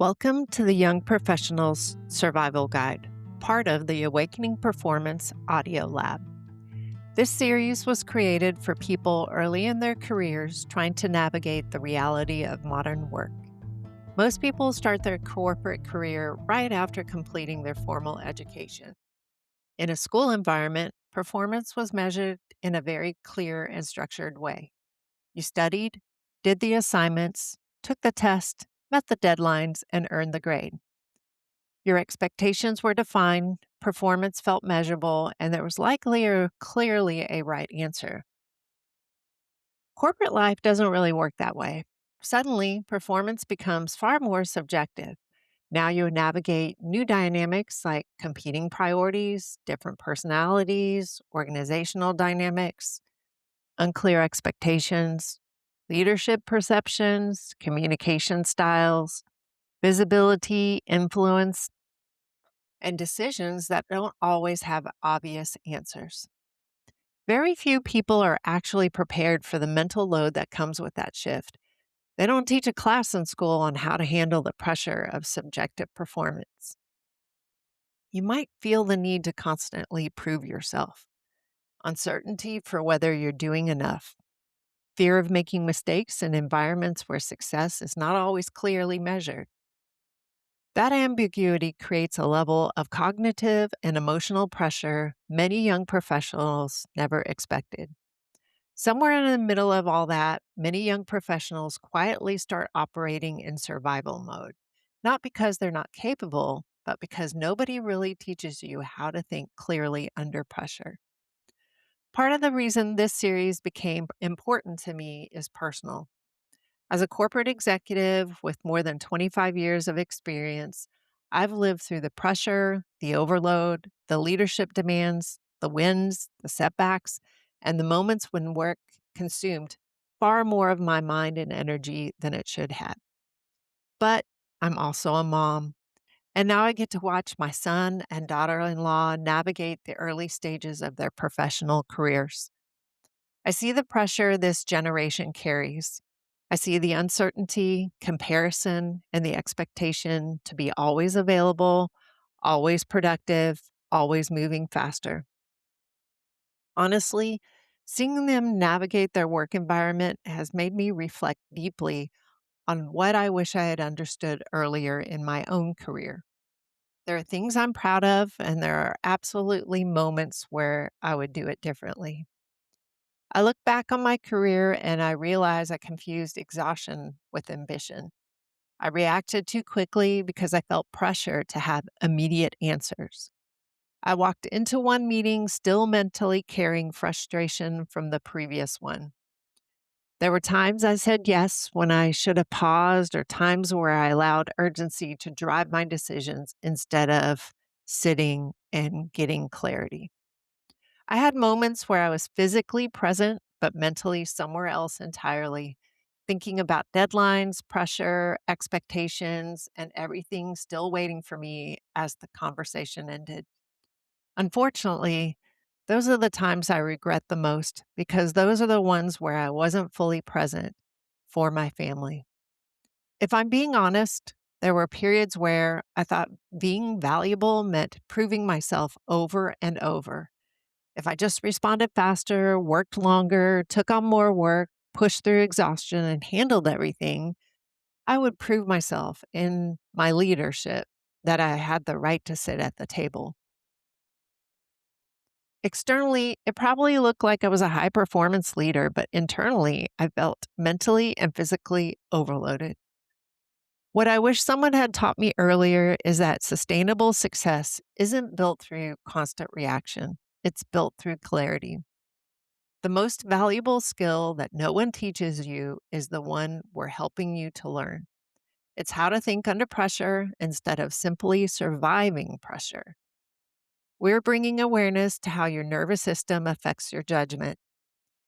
Welcome to the Young Professionals Survival Guide, part of the Awakening Performance Audio Lab. This series was created for people early in their careers trying to navigate the reality of modern work. Most people start their corporate career right after completing their formal education. In a school environment, performance was measured in a very clear and structured way. You studied, did the assignments, took the test, met the deadlines, and earned the grade. Your expectations were defined, performance felt measurable, and there was likely or clearly a right answer. Corporate life doesn't really work that way. Suddenly, performance becomes far more subjective. Now you navigate new dynamics like competing priorities, different personalities, organizational dynamics, unclear expectations, leadership perceptions, communication styles, visibility, influence, and decisions that don't always have obvious answers. Very few people are actually prepared for the mental load that comes with that shift. They don't teach a class in school on how to handle the pressure of subjective performance. You might feel the need to constantly prove yourself, uncertainty for whether you're doing enough, fear of making mistakes in environments where success is not always clearly measured. That ambiguity creates a level of cognitive and emotional pressure many young professionals never expected. Somewhere in the middle of all that, many young professionals quietly start operating in survival mode, not because they're not capable, but because nobody really teaches you how to think clearly under pressure. Part of the reason this series became important to me is personal. As a corporate executive with more than 25 years of experience, I've lived through the pressure, the overload, the leadership demands, the wins, the setbacks, and the moments when work consumed far more of my mind and energy than it should have. But I'm also a mom, and now I get to watch my son and daughter in law navigate the early stages of their professional careers. I see the pressure this generation carries. I see the uncertainty, comparison, and the expectation to be always available, always productive, always moving faster. Honestly, seeing them navigate their work environment has made me reflect deeply on what I wish I had understood earlier in my own career. There are things I'm proud of, and there are absolutely moments where I would do it differently. I look back on my career and I realize I confused exhaustion with ambition. I reacted too quickly because I felt pressure to have immediate answers. I walked into one meeting still mentally carrying frustration from the previous one. There were times I said yes when I should have paused, or times where I allowed urgency to drive my decisions instead of sitting and getting clarity. I had moments where I was physically present, but mentally somewhere else entirely, thinking about deadlines, pressure, expectations, and everything still waiting for me as the conversation ended. Unfortunately, those are the times I regret the most because those are the ones where I wasn't fully present for my family. If I'm being honest, there were periods where I thought being valuable meant proving myself over and over. If I just responded faster, worked longer, took on more work, pushed through exhaustion, and handled everything, I would prove myself in my leadership that I had the right to sit at the table. Externally, it probably looked like I was a high performance leader, but internally, I felt mentally and physically overloaded. What I wish someone had taught me earlier is that sustainable success isn't built through constant reaction, it's built through clarity. The most valuable skill that no one teaches you is the one we're helping you to learn. It's how to think under pressure instead of simply surviving pressure. We're bringing awareness to how your nervous system affects your judgment,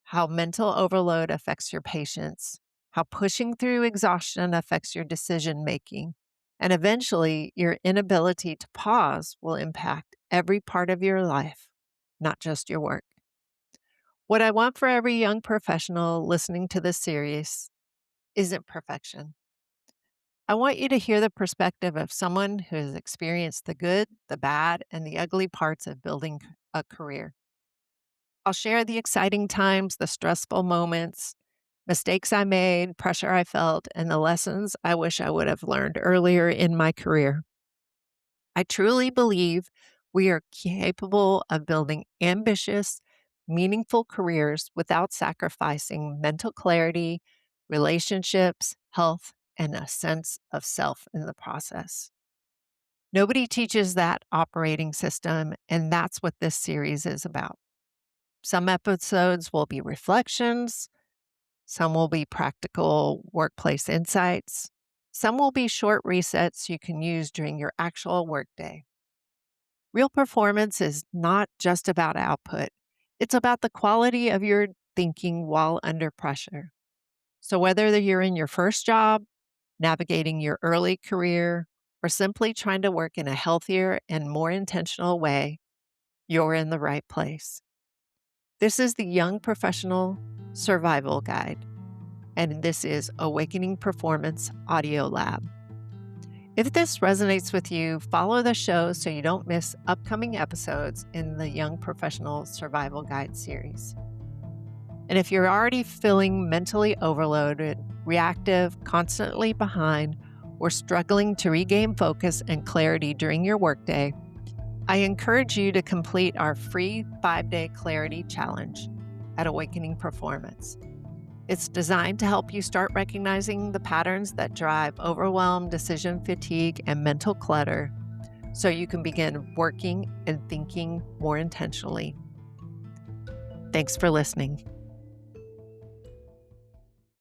how mental overload affects your patience, how pushing through exhaustion affects your decision making, and eventually your inability to pause will impact every part of your life, not just your work. What I want for every young professional listening to this series isn't perfection. I want you to hear the perspective of someone who has experienced the good, the bad, and the ugly parts of building a career. I'll share the exciting times, the stressful moments, mistakes I made, pressure I felt, and the lessons I wish I would have learned earlier in my career. I truly believe we are capable of building ambitious, meaningful careers without sacrificing mental clarity, relationships, health, and a sense of self in the process. Nobody teaches that operating system, and that's what this series is about. Some episodes will be reflections, some will be practical workplace insights, some will be short resets you can use during your actual workday. Real performance is not just about output, it's about the quality of your thinking while under pressure. So, whether you're in your first job, navigating your early career, or simply trying to work in a healthier and more intentional way, you're in the right place. This is the Young Professional Survival Guide, and this is Awakening Performance Audio Lab. If this resonates with you, follow the show so you don't miss upcoming episodes in the Young Professional Survival Guide series. And if you're already feeling mentally overloaded, reactive, constantly behind, or struggling to regain focus and clarity during your workday, I encourage you to complete our free 5-day clarity challenge at Awakening Performance. It's designed to help you start recognizing the patterns that drive overwhelm, decision fatigue, and mental clutter so you can begin working and thinking more intentionally. Thanks for listening.